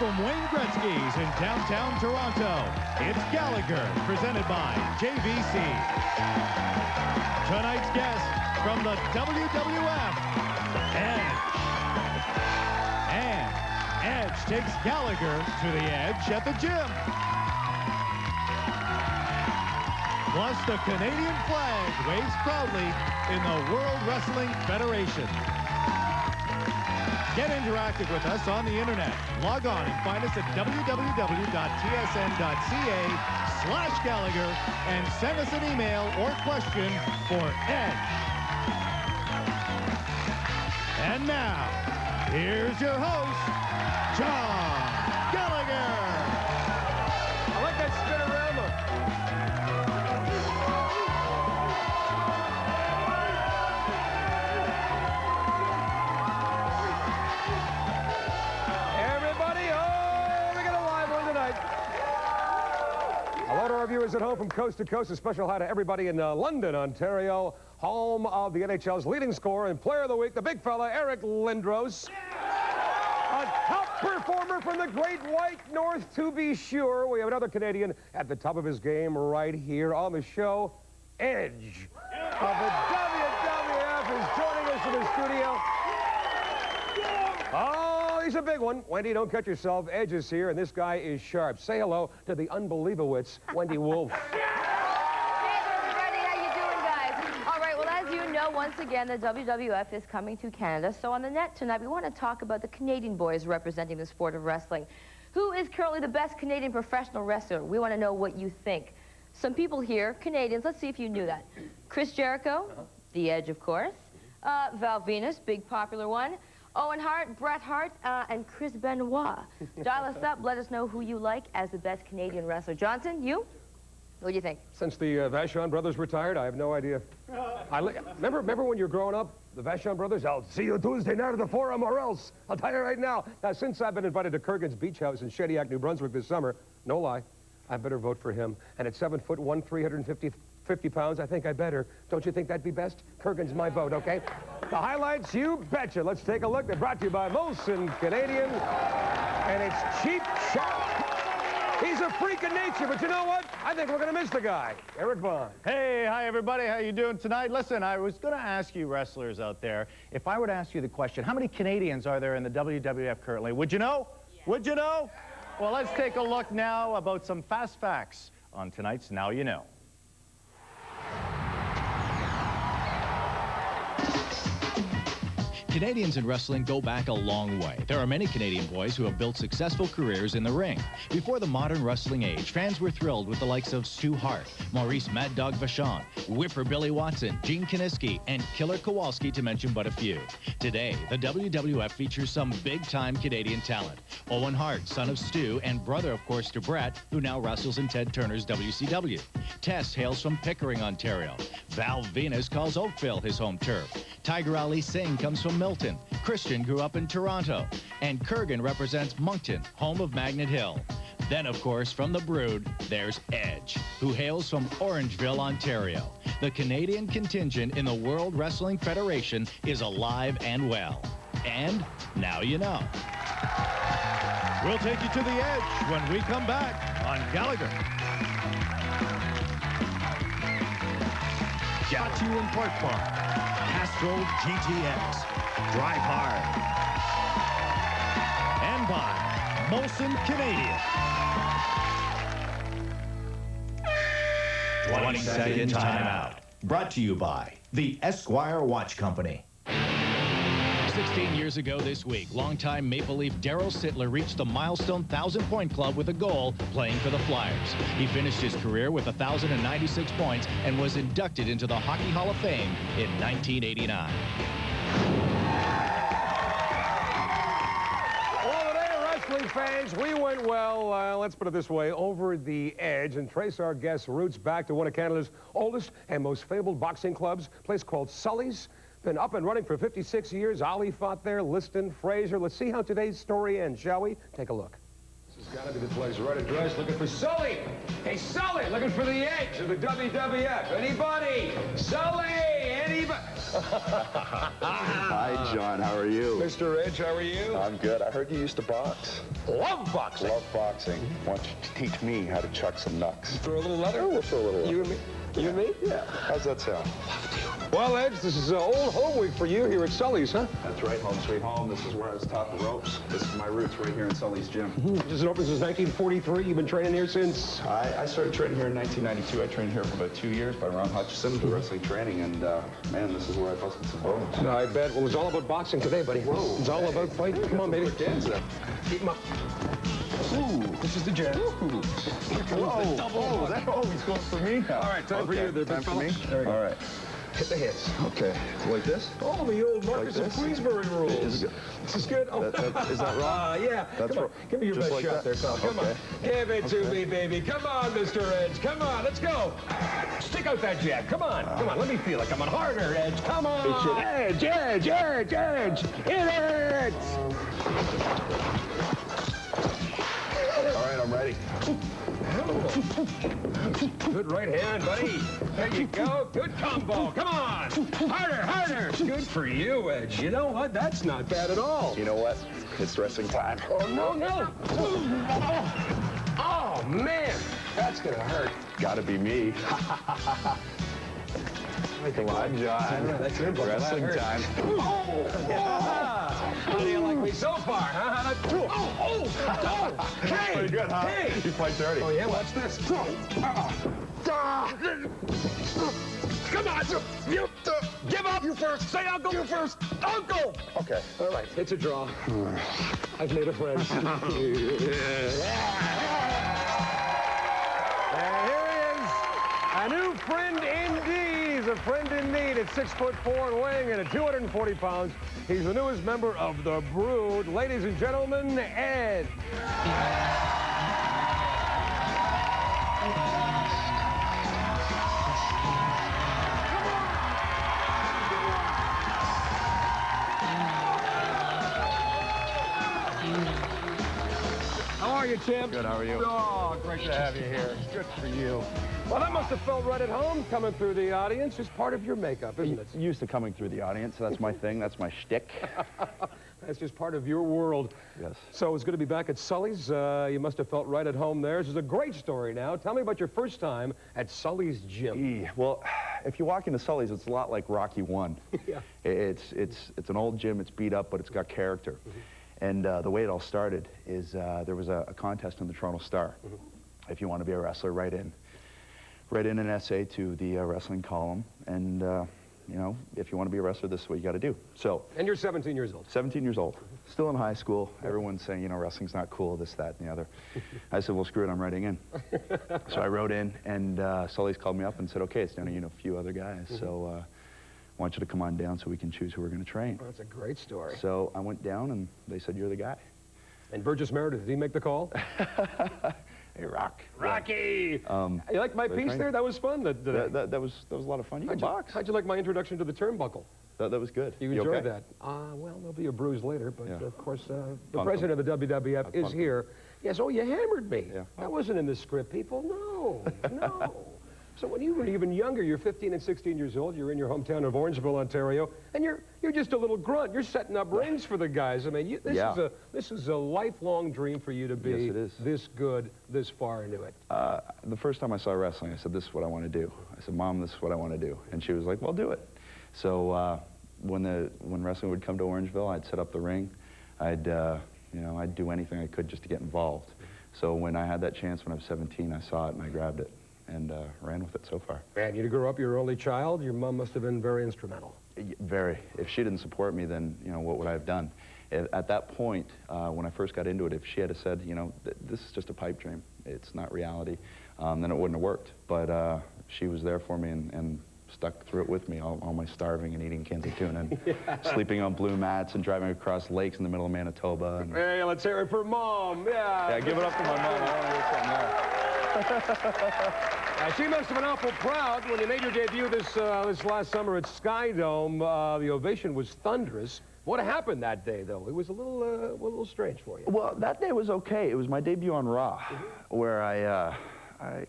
from Wayne Gretzky's in downtown Toronto, it's Gallagher, presented by JVC. Tonight's guest from the WWF, Edge. And Edge takes Gallagher to the edge at the gym. Plus, the Canadian flag waves proudly in the World Wrestling Federation. Get interactive with us on the internet. Log on and find us at www.tsn.ca/Gallagher and send us an email or question for Edge. And now, here's your host, John Gallagher. I like that spin-a-rama. Hello to our viewers at home from coast to coast. A special hi to everybody in London, Ontario, home of the NHL's leading scorer and player of the week, the big fella, Eric Lindros. A top performer from the Great White North, to be sure. We have another Canadian at the top of his game right here on the show. Edge of the WWF is joining us in the studio. Oh, he's a big one. Wendy, don't cut yourself. Edge is here, and this guy is sharp. Say hello to the unbelievable's Wendy Wolf. Hey, everybody. How you doing, guys? All right, well, as you know, once again, the WWF is coming to Canada. So on the net tonight, we want to talk about the Canadian boys representing the sport of wrestling. Who is currently the best Canadian professional wrestler? We want to know what you think. Some people here, Canadians, let's see if you knew that. Chris Jericho, The Edge, of course. Val Venus, big popular one. Owen Hart, Bret Hart, and Chris Benoit. Dial us up. Let us know who you like as the best Canadian wrestler. Johnson, you? What do you think? Since the Vachon brothers retired, I have no idea. Remember when you were growing up, the Vachon brothers? I'll see you Tuesday night at the Forum or else. I'll tell you right now. Now, since I've been invited to Kurgan's Beach House in Shediac, New Brunswick this summer, no lie, I better vote for him. And at 7'1", 350 pounds, I think I better. Don't you think that'd be best? Kurgan's my vote, okay? The highlights, you betcha. Let's take a look. They're brought to you by Molson Canadian. And it's Cheap Shot. He's a freak of nature, but you know what? I think we're going to miss the guy. Eric Vaughn. Hey, hi, everybody. How you doing tonight? Listen, I was going to ask you wrestlers out there, if I were to ask you the question, how many Canadians are there in the WWF currently? Would you know? Yeah. Would you know? Well, let's take a look now about some fast facts on tonight's Now You Know. Canadians in wrestling go back a long way. There are many Canadian boys who have built successful careers in the ring. Before the modern wrestling age, fans were thrilled with the likes of Stu Hart, Maurice Mad Dog Vachon, Whipper Billy Watson, Gene Kiniski, and Killer Kowalski, to mention but a few. Today, the WWF features some big-time Canadian talent. Owen Hart, son of Stu, and brother, of course, to Bret, who now wrestles in Ted Turner's WCW. Tess hails from Pickering, Ontario. Val Venus calls Oakville his home turf. Tiger Ali Singh comes from Milton. Christian grew up in Toronto. And Kurgan represents Moncton, home of Magnet Hill. Then, of course, from the Brood, there's Edge, who hails from Orangeville, Ontario. The Canadian contingent in the World Wrestling Federation is alive and well. And now you know. We'll take you to the edge when we come back on Gallagher. Brought to you in part by Castro GTX. Drive hard. And by Molson Canadian. 20-second timeout. Brought to you by the Esquire Watch Company. 16 years ago this week, longtime Maple Leaf Darryl Sittler reached the milestone 1,000-point club with a goal playing for the Flyers. He finished his career with 1,096 points and was inducted into the Hockey Hall of Fame in 1989. Well, today, wrestling fans, we went, well, let's put it this way, over the edge and trace our guests' roots back to one of Canada's oldest and most fabled boxing clubs, a place called Sully's. Been up and running for 56 years. Ali fought there, Liston, Fraser. Let's see how today's story ends, shall we? Take a look. This has got to be the place. Right address, looking for Sully. Hey, Sully, looking for the edge of the WWF. Anybody? Sully, anybody? Hi, John. How are you? Mr. Edge, how are you? I'm good. I heard you used to box. Love boxing. Love boxing. Why don't you teach me how to chuck some knucks? Throw a little leather? We'll throw a little leather. You and me? You and me? Yeah. How's that sound? Well, Edge, this is old home week for you here at Sully's, huh? That's right. Home sweet home. This is where I was taught the ropes. This is my roots right here in Sully's gym. This has been open since 1943. You've been training here since? I started training here in 1992. I trained here for about 2 years by Ron Hutchison for wrestling training, and man, this is where I busted some bones. I bet. Well, it's all about boxing today, buddy. Whoa. It's all about fighting. Come on, baby. Hands up. Keep 'em up. Ooh, this is the jab. Whoa. He's going for me now. All right, time for you there, big Time for fella. me? There we go. All right. Hit the hits. Okay. Like this? Oh, the old Marcus Like of this? Queensbury rules. Is it good? This is good. Oh, Is that wrong? yeah. That's Come on. wrong. Give me your Just best like shot that? there, pal. Come Okay. on. Give it to me, baby. Come on, Mr. Edge. Come on. Let's go. Stick out that jab. Come on. Come on. Let me feel it. Come on. Harder, Edge. Come on. Edge, Edge, Edge, Edge. Hit it. All right, I'm ready. Good right hand, buddy. There you go. Good combo. Come on. Harder, harder. Good for you, Edge. You know what? That's not bad at all. You know what? It's wrestling time. Oh, no, no. Oh, man. That's going to hurt. Gotta be me. Come on, John. That's it. Wrestling time. How do you like me so far, huh? Hey! Pretty good, huh? Hey! You fight dirty. Oh, yeah? Watch this. Come on! You give up! You first! Say uncle! You first! Uncle! Okay. All right, it's a draw. I've made a friend. And here he is, a new friend indeed. He's a friend indeed at 6'4" and weighing in at 240 pounds. He's the newest member of the Brood. Ladies and gentlemen, Ed. How are you, champ? Good, how are you? Oh, great to have you here. Good for you. Well, that must have felt right at home coming through the audience. It's part of your makeup, isn't it? Used to coming through the audience, so that's my thing. That's my shtick. That's just part of your world. Yes. So it's good to be back at Sully's. You must have felt right at home there. This is a great story now. Tell me about your first time at Sully's gym. Well, if you walk into Sully's, it's a lot like Rocky 1. Yeah. It's an old gym. It's beat up, but it's got character. And the way it all started is there was a contest in the Toronto Star. If you want to be a wrestler, write in an essay to the wrestling column, and you know, if you want to be a wrestler, this is what you got to do. So. And you're 17 years old. 17 years old, still in high school. Everyone's saying, you know, wrestling's not cool, this, that, and the other. I said, well, screw it, I'm writing in. So I wrote in, and Sully's called me up and said, okay, it's down to you know, a few other guys. So I want you to come on down so we can choose who we're going to train. Oh, that's a great story. So I went down, and they said, you're the guy. And Burgess Meredith, did he make the call? Hey, Rock. Rocky! You like my piece there? That was fun. That was a lot of fun. You can box. How'd you like my introduction to the turnbuckle? That was good. You enjoyed okay? that? Well, there'll be a bruise later, but Yeah. Of course, the Fun president of the WWF is here. Yes, oh, you hammered me. Yeah. That wasn't in the script, people. No, no. So when you were even younger, you're 15 and 16 years old, you're in your hometown of Orangeville, Ontario, and you're just a little grunt. You're setting up rings for the guys. I mean, this is a lifelong dream for you to be Yes, it is. this good, this far into it. The first time I saw wrestling, I said, this is what I want to do. I said, Mom, this is what I want to do. And she was like, well, do it. So when wrestling would come to Orangeville, I'd set up the ring. I'd do anything I could just to get involved. So when I had that chance when I was 17, I saw it and I grabbed it and ran with it so far. Man, you grew up your only child. Your mom must have been very instrumental. Very. If she didn't support me, then, you know, what would I have done? At that point, when I first got into it, if she had said, you know, this is just a pipe dream, it's not reality, then it wouldn't have worked. But she was there for me and stuck through it with me, all my starving and eating cans of tuna and sleeping on blue mats and driving across lakes in the middle of Manitoba. And Hey, let's hear it for Mom. yeah, give it up for my mom. I want to hear something there. She must have been awful proud when you made your debut this last summer at Sky Dome. The ovation was thunderous. What happened that day, though? It was a little strange for you. Well, that day was okay. It was my debut on Raw, where I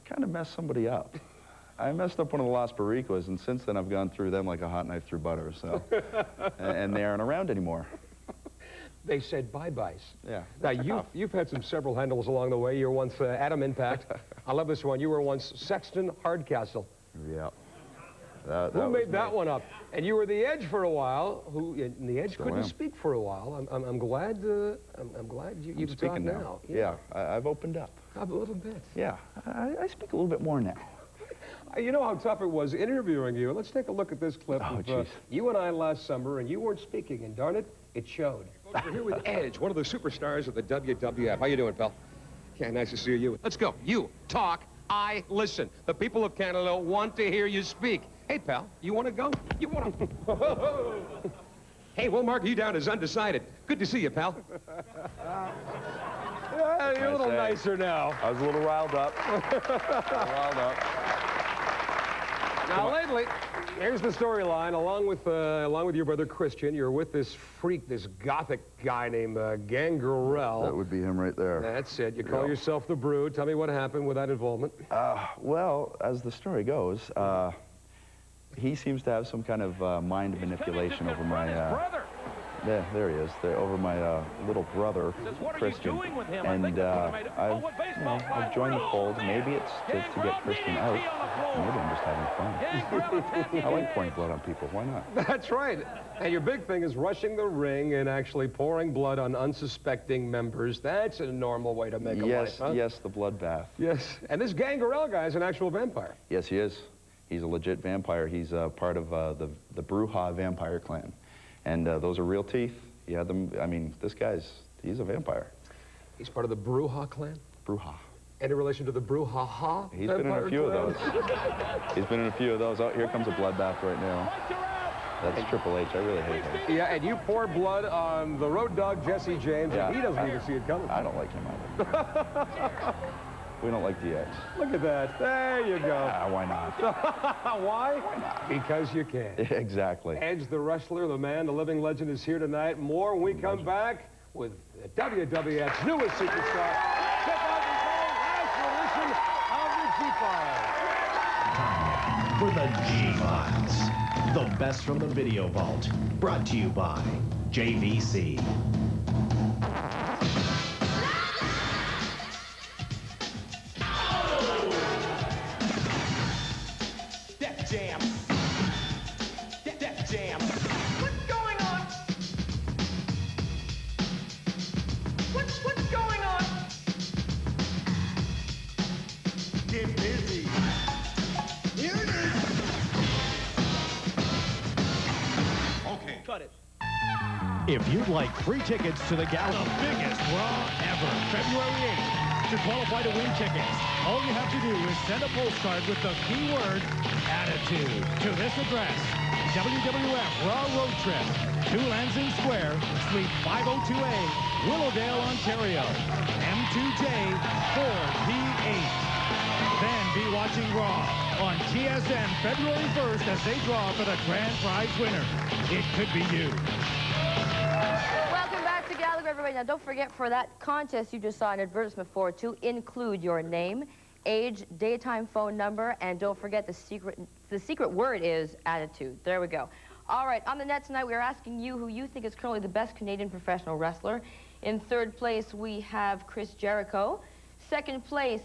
kind of messed somebody up. I messed up one of the Las Barricas, and since then I've gone through them like a hot knife through butter, so. and they aren't around anymore. They said bye-byes. Yeah. Now, you've had several handles along the way. You were once Adam Impact. I love this one. You were once Sexton Hardcastle. Yeah. Who made that one up? And you were the Edge for a while. And the Edge Still couldn't am. speak for a while. I'm glad. I'm glad you've speaking talked now. Yeah, I've opened up. a little bit. Yeah, I speak a little bit more now. You know how tough it was interviewing you. Let's take a look at this clip Oh, of jeez. you and I last summer, and you weren't speaking, and darn it, it showed. We're here with Edge, one of the superstars of the WWF. How you doing, pal? Yeah, nice to see you. Let's go. You talk, I listen. The people of Canada want to hear you speak. Hey, pal, you want to go? You want to? Hey, we'll mark you down as undecided. Good to see you, pal. Yeah, you're a little nicer now. I was a little riled up. Now, lately, here's the storyline. Along with your brother Christian, you're with this freak, this gothic guy named Gangrel. That would be him right there. That's it. You call yourself the Brood. Tell me what happened with that involvement. Well, as the story goes, he seems to have some kind of mind manipulation over my... there he is. Over my little brother, Christian. And I've joined the fold. Maybe it's to get Christian out. Maybe I'm just having fun. I like pouring blood on people. Why not? That's right. And your big thing is rushing the ring and actually pouring blood on unsuspecting members. That's a normal way to make a life, huh? Yes, the bloodbath. Yes. And this Gangrel guy is an actual vampire. Yes, he is. He's a legit vampire. He's part of the Bruja vampire clan. And those are real teeth. He had them. I mean, he's a vampire. He's part of the Bruja clan? Bruja. Any relation to the Bruja? He's been in a few of those. He's been in a few of those. Oh, here comes a bloodbath right now. That's Triple H. I really hate him. Yeah, and you pour blood on the road dog, Jesse James, and he doesn't even see it coming. I don't like him either. We don't like the Edge. Look at that. There you go. Why not? Why? Why not? Because you can. Exactly. Edge, the wrestler, the man, the living legend, is here tonight. More when we come back with WWF's newest superstar. Check out this whole last edition of the G-Files. For the G-Files, the best from the video vault. Brought to you by JVC. Jam. Def Jam. What's going on? What's going on? Get busy. Here it is. Okay. Cut it. If you'd like free tickets to the gala, the biggest Raw ever, February 8th. To qualify to win tickets, all you have to do is send a postcard with the keyword attitude to this address: WWF Raw Road Trip, 2 Lansing Square, Suite 502A, Willowdale, Ontario, M2J 4P8. Then be watching Raw on TSN February 1st as they draw for the grand prize winner. It could be you. Welcome back to Gallagher, everybody. Now, don't forget, for that contest you just saw an advertisement for, to include your name, age, daytime phone number, and don't forget the secret word is attitude. There we go. All right, on the net tonight, we are asking you who you think is currently the best Canadian professional wrestler. In third place, we have Chris Jericho. Second place,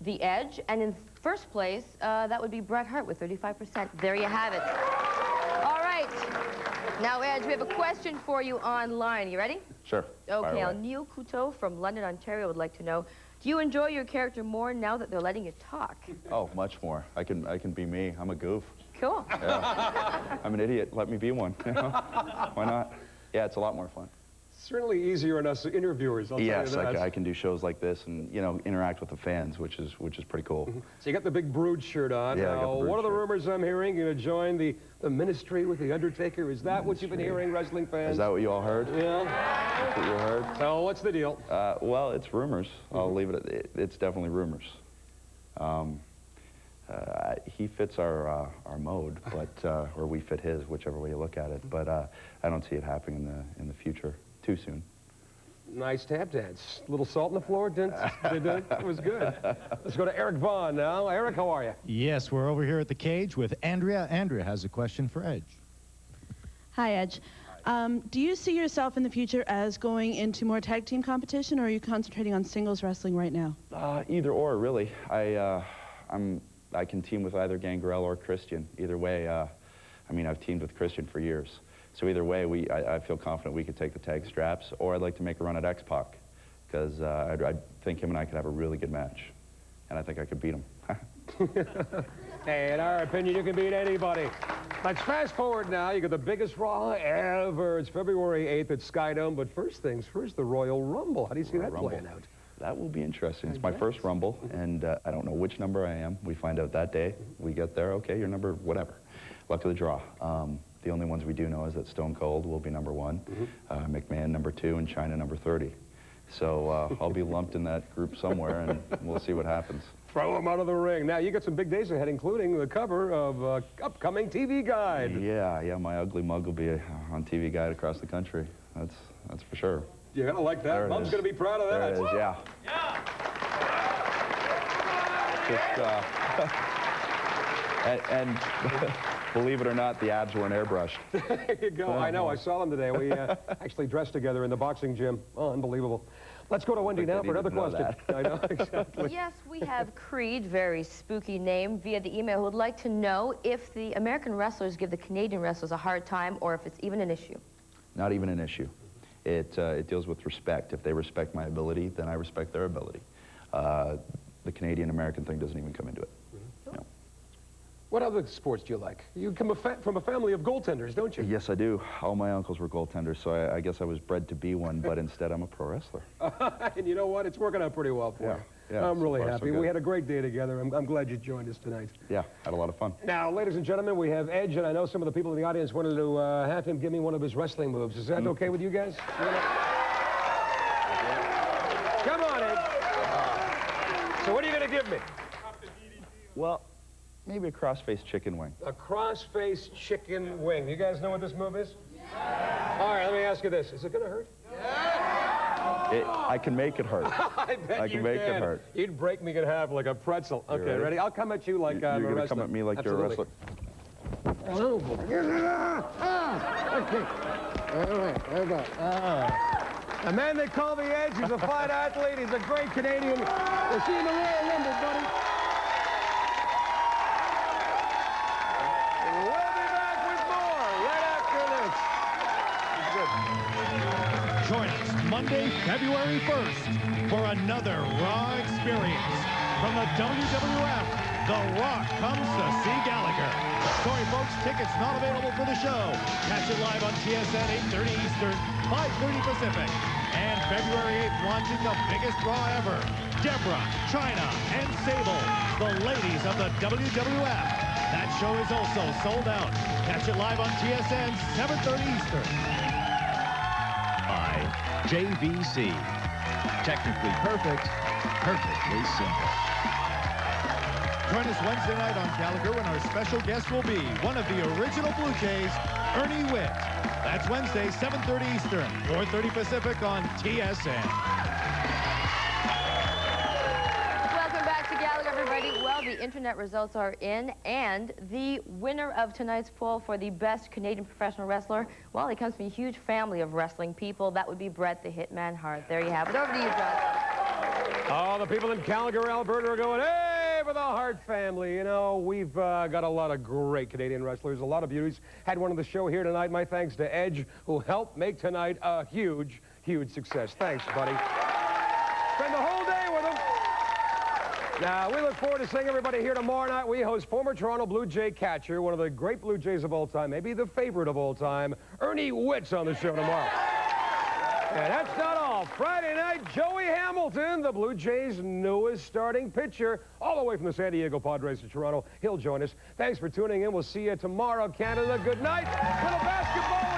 The Edge. And in first place, that would be Bret Hart with 35%. There you have it. All right. Now, Edge, we have a question for you online. You ready? Sure. Okay, Neil Couteau from London, Ontario would like to know, do you enjoy your character more now that they're letting you talk? Oh, much more. I can be me. I'm a goof. Cool. Yeah. I'm an idiot. Let me be one. You know? Why not? Yeah, it's a lot more fun. Certainly easier on us interviewers, I'll tell you Yes, that. I can do shows like this and, you know, interact with the fans, which is pretty cool. So you got the big Brood shirt on. Yeah, I got the Brood one of the shirt. rumors I'm hearing, you're going to join the ministry with The Undertaker. Is that what you've been hearing, wrestling fans? Is that what you all heard? Yeah. That's what you heard? So what's the deal? Well, it's rumors. I'll leave it at it's definitely rumors. He fits our mode, but or we fit his, whichever way you look at it. But I don't see it happening in the future too soon. Nice tap dance. Little salt in the floor. It was good. Let's go to Eric Vaughn now. Eric, how are you? Yes, we're over here at the cage with Andrea. Andrea has a question for Edge. Hi, Edge. Do you see yourself in the future as going into more tag team competition, or are you concentrating on singles wrestling right now? Either or, really. I can team with either Gangrel or Christian. Either way, I mean, I've teamed with Christian for years. So either way, I feel confident we could take the tag straps, or I'd like to make a run at X-Pac, because I think him and I could have a really good match, and I think I could beat him. Hey, in our opinion, you can beat anybody. Let's fast forward now. You got the biggest Raw ever. It's February 8th at Skydome. But first things first, the Royal Rumble. How do you see that playing out? That will be interesting. It's my first Rumble, and I don't know which number I am. We find out that day. We get there, okay, your number, whatever. Luck of the draw. The only ones we do know is that Stone Cold will be number 1, McMahon number 2, and China number 30. So I'll be lumped in that group somewhere, and we'll see what happens. Throw him out of the ring. Now, you got some big days ahead, including the cover of upcoming TV Guide. Yeah, my ugly mug will be on TV Guide across the country. That's for sure. You're going to like that. Mom's going to be proud of that. There it is, yeah. Just, and believe it or not, the abs weren't airbrushed. There you go. I know. I saw them today. We actually dressed together in the boxing gym. Oh, unbelievable. Let's go to Wendy now for another question. I know, exactly. Yes, we have Creed, very spooky name, via the email, who would like to know if the American wrestlers give the Canadian wrestlers a hard time, or if it's even an issue. Not even an issue. It deals with respect. If they respect my ability, then I respect their ability. The Canadian-American thing doesn't even come into it. No. What other sports do you like? You come from a family of goaltenders, don't you? Yes, I do. All my uncles were goaltenders, so I guess I was bred to be one, but instead I'm a pro wrestler. And you know what? It's working out pretty well for you. Yeah, I'm really so happy. so We had a great day together. I'm glad you joined us tonight. Yeah, had a lot of fun. Now, ladies and gentlemen, we have Edge, and I know some of the people in the audience wanted to have him give me one of his wrestling moves. Is that okay with you guys? Come on, Edge. So what are you going to give me? Well, maybe a cross-faced chicken wing. A cross-faced chicken wing. You guys know what this move is? Yeah. All right, let me ask you this. Is it going to hurt? I can make it hurt. I bet I can make it hurt. You'd break me in half like a pretzel. Okay, ready? I'll come at you like I'm a You're wrestler. going to come at me like Absolutely. you're a wrestler? Oh, boy. Okay. All right, how about? A man they call the Edge. He's a fine athlete. He's a great Canadian. We'll see you in the Royal Rumble, buddy. We'll be back with more right after this. Join us Monday, February 1st for another Raw experience. From the WWF, The Rock comes to see Gallagher. Sorry, folks, tickets not available for the show. Catch it live on TSN 8:30 Eastern, 5:30 Pacific. And February 8th, launching the biggest Raw ever. Deborah, China, and Sable, the ladies of the WWF. That show is also sold out. Catch it live on TSN 7:30 Eastern. By JVC. Technically perfect, perfectly simple. Join us Wednesday night on Gallagher when our special guest will be one of the original Blue Jays, Ernie Witt. That's Wednesday, 7:30 Eastern, 4:30 Pacific on TSN. Welcome back to Gallagher, everybody. Well, the internet results are in, and the winner of tonight's poll for the best Canadian professional wrestler, well, he comes from a huge family of wrestling people. That would be Bret the Hitman Hart. There you have it. Over to you, Bret. All the people in Gallagher, Alberta are going, hey, for the Hart family. You know, we've got a lot of great Canadian wrestlers, a lot of beauties. Had one on the show here tonight. My thanks to Edge, who helped make tonight a huge, huge success. Thanks, buddy. Spend the whole day with him. Now, we look forward to seeing everybody here tomorrow night. We host former Toronto Blue Jay catcher, one of the great Blue Jays of all time, maybe the favorite of all time, Ernie Witt's on the show tomorrow. And that's not all. Friday night, Joey Hamilton, the Blue Jays' newest starting pitcher, all the way from the San Diego Padres to Toronto. He'll join us. Thanks for tuning in. We'll see you tomorrow, Canada. Good night. Little basketball.